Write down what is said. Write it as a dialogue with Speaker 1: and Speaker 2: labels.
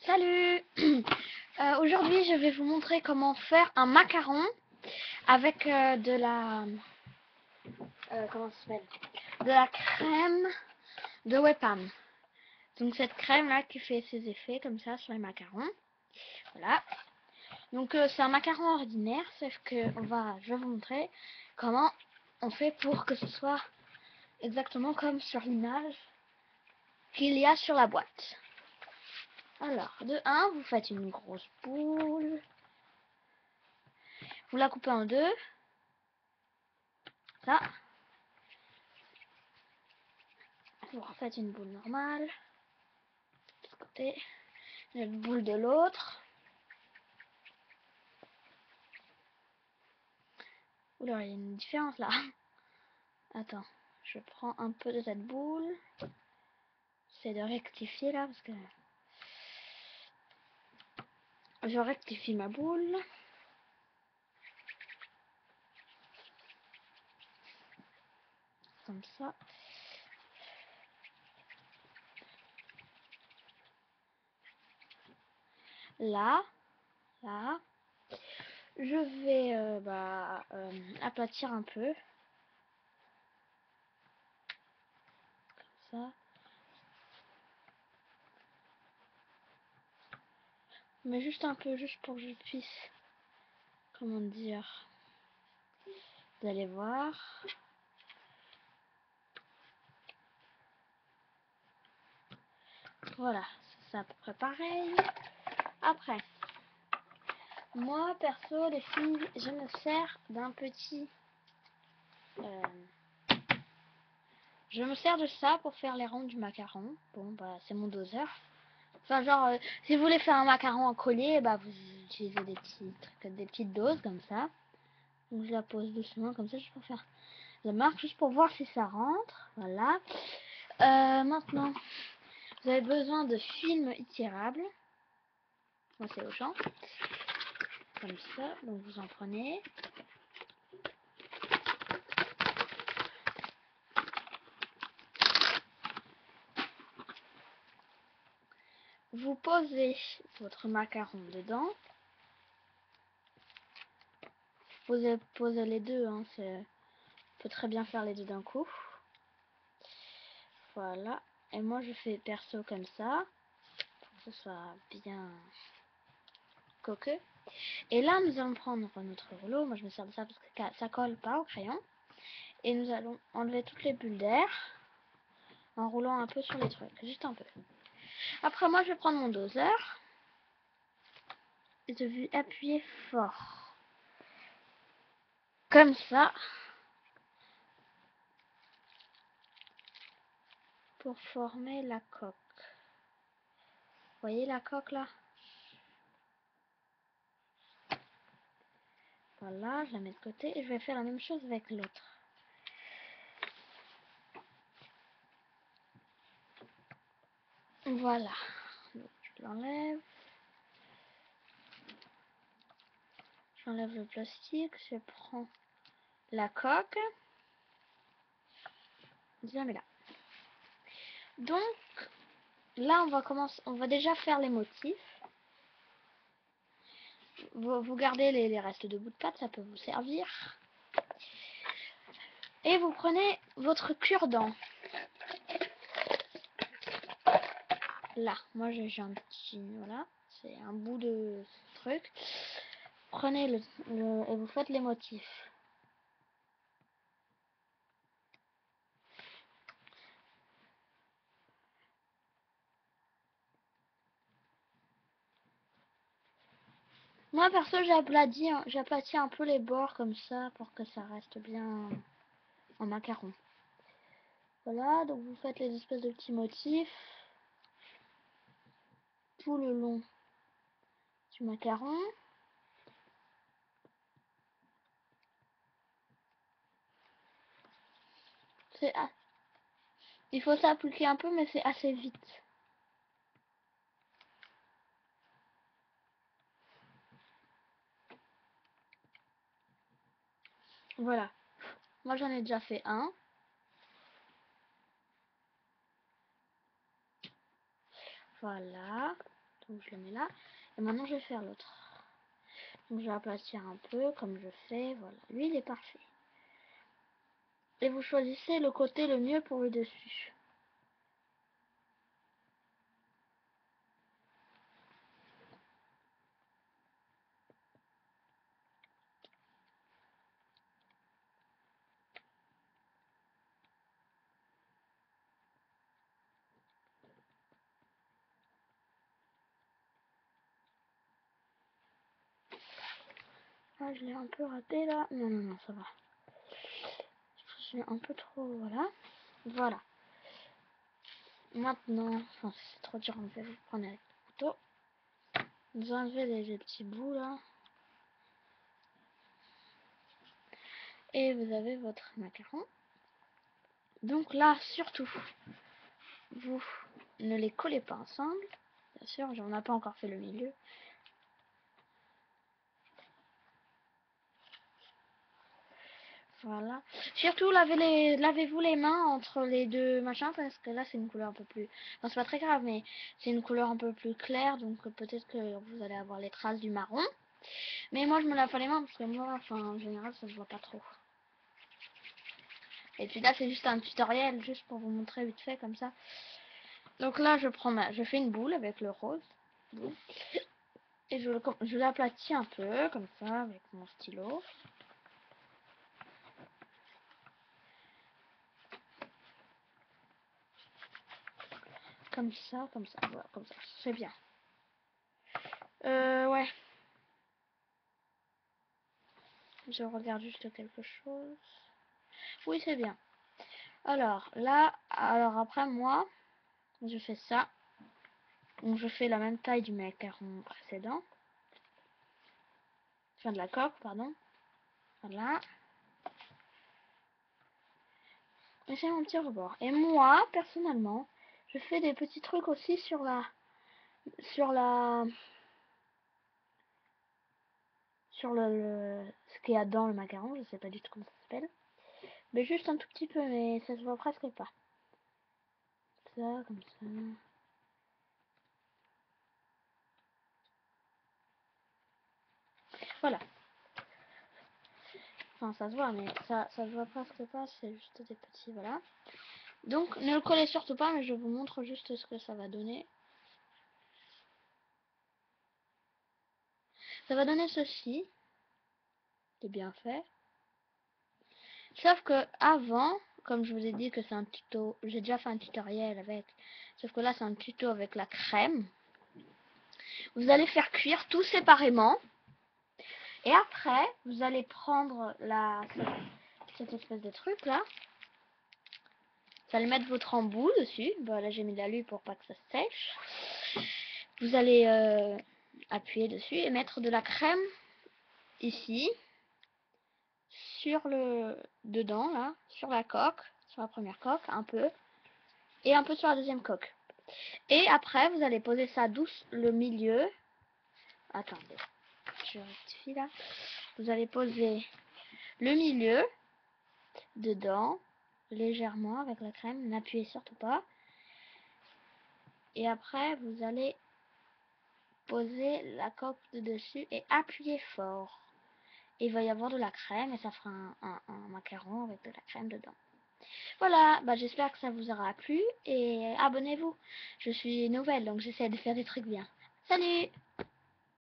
Speaker 1: Salut. Aujourd'hui je vais vous montrer comment faire un macaron avec de la comment ça s'appelle, de la crème de Wepam. Donc cette crème là qui fait ses effets comme ça sur les macarons. Voilà. Donc c'est un macaron ordinaire, sauf que je vais vous montrer comment on fait pour que ce soit exactement comme sur l'image qu'il y a sur la boîte. Alors, de 1, vous faites une grosse boule. Vous la coupez en deux. Ça. Vous refaites une boule normale. De ce côté. Une boule de l'autre. Oula, il y a une différence là. Attends, je prends un peu de cette boule. J'essaie de rectifier là parce que je rectifie ma boule. Comme ça. Là, je vais aplatir un peu. Comme ça. Mais juste un peu, juste pour que je puisse, comment dire, vous allez voir. Voilà, c'est à peu près pareil. Après, moi perso, les filles, je me sers d'un petit... je me sers de ça pour faire les ronds du macaron. Bon, bah, c'est mon doseur. Enfin, genre, si vous voulez faire un macaron en collier, bah, vous utilisez des petits trucs, des petites doses comme ça. Donc, je la pose doucement comme ça, juste pour faire la marque, juste pour voir si ça rentre. Voilà. Maintenant, vous avez besoin de film étirable. Moi, c'est au champ. Comme ça, donc vous en prenez. Vous posez votre macaron dedans. Vous posez les deux, hein, on peut très bien faire les deux d'un coup. Voilà. Et moi je fais perso comme ça, pour que ce soit bien coqueux. Et là nous allons prendre notre rouleau. Moi je me sers de ça parce que ça colle pas au crayon. Et nous allons enlever toutes les bulles d'air en roulant un peu sur les trucs, juste un peu. Après moi je vais prendre mon doseur et je vais appuyer fort. Comme ça. Pour former la coque. Vous voyez la coque là? Voilà, je la mets de côté et je vais faire la même chose avec l'autre. Voilà. Donc, je l'enlève. J'enlève le plastique. Je prends la coque. Je la mets là. Donc, là, on va déjà faire les motifs. Vous gardez les restes de bout de pâte, ça peut vous servir. Et vous prenez votre cure-dent. Là, moi j'ai un petit, voilà, c'est un bout de truc. Prenez et vous faites les motifs. Moi perso j'aplatis un peu les bords comme ça pour que ça reste bien en macaron. Voilà, donc vous faites les espèces de petits motifs tout le long du macaron. Il faut s'appliquer un peu mais c'est assez vite. Voilà. Moi j'en ai déjà fait un. Voilà. Donc je le mets là. Et maintenant je vais faire l'autre. Donc je vais aplatir un peu comme je fais. Voilà, lui il est parfait. Et vous choisissez le côté le mieux pour le dessus. Ah, je l'ai un peu raté là. Non, non, non, ça va. Je suis un peu trop... Voilà. Voilà. Maintenant, enfin, c'est trop dur, on va vous prendre avec le couteau. Vous enlevez les petits bouts là. Et vous avez votre macaron. Donc là, surtout, vous ne les collez pas ensemble. Bien sûr, on n'a pas encore fait le milieu. Voilà. Surtout, lavez-vous les mains entre les deux machins, parce que là, c'est une couleur un peu plus... Non, c'est pas très grave, mais c'est une couleur un peu plus claire, donc peut-être que vous allez avoir les traces du marron. Mais moi, je me lave pas les mains, parce que moi, enfin, en général, ça se voit pas trop. Et puis là, c'est juste un tutoriel, juste pour vous montrer vite fait, comme ça. Donc là, je fais une boule avec le rose. Et je l'aplatis un peu, comme ça, avec mon stylo. Comme ça, voilà, comme ça, c'est bien. Ouais. Je regarde juste quelque chose. Oui, c'est bien. Alors, là, après, moi, je fais ça. Donc, je fais la même taille du macaron précédent. Enfin, de la coque, pardon. Voilà. Et c'est mon petit rebord. Et moi, personnellement, je fais des petits trucs aussi sur la... Sur la... Sur ce qu'il y a dans le macaron. Je sais pas du tout comment ça s'appelle. Mais juste un tout petit peu, mais ça se voit presque pas. Ça, comme ça. Voilà. Enfin, ça se voit, mais ça se voit presque pas. C'est juste des petits, voilà. Donc, ne le collez surtout pas, mais je vous montre juste ce que ça va donner. Ça va donner ceci. C'est bien fait. Sauf que avant, comme je vous ai dit que c'est un tuto, j'ai déjà fait un tutoriel avec. Sauf que là, c'est un tuto avec la crème. Vous allez faire cuire tout séparément. Et après, vous allez prendre cette espèce de truc là. Vous allez mettre votre embout dessus. Bon, là, j'ai mis de l'alu pour pas que ça sèche. Vous allez appuyer dessus et mettre de la crème ici. Sur dedans là, sur la coque, sur la première coque, un peu. Et un peu sur la deuxième coque. Et après, vous allez poser ça douce, le milieu. Attendez, je rectifie là. Vous allez poser le milieu dedans, légèrement avec la crème. N'appuyez surtout pas. Et après, vous allez poser la coque de dessus et appuyer fort. Et il va y avoir de la crème et ça fera un macaron avec de la crème dedans. Voilà, bah j'espère que ça vous aura plu et abonnez-vous. Je suis nouvelle donc j'essaie de faire des trucs bien. Salut!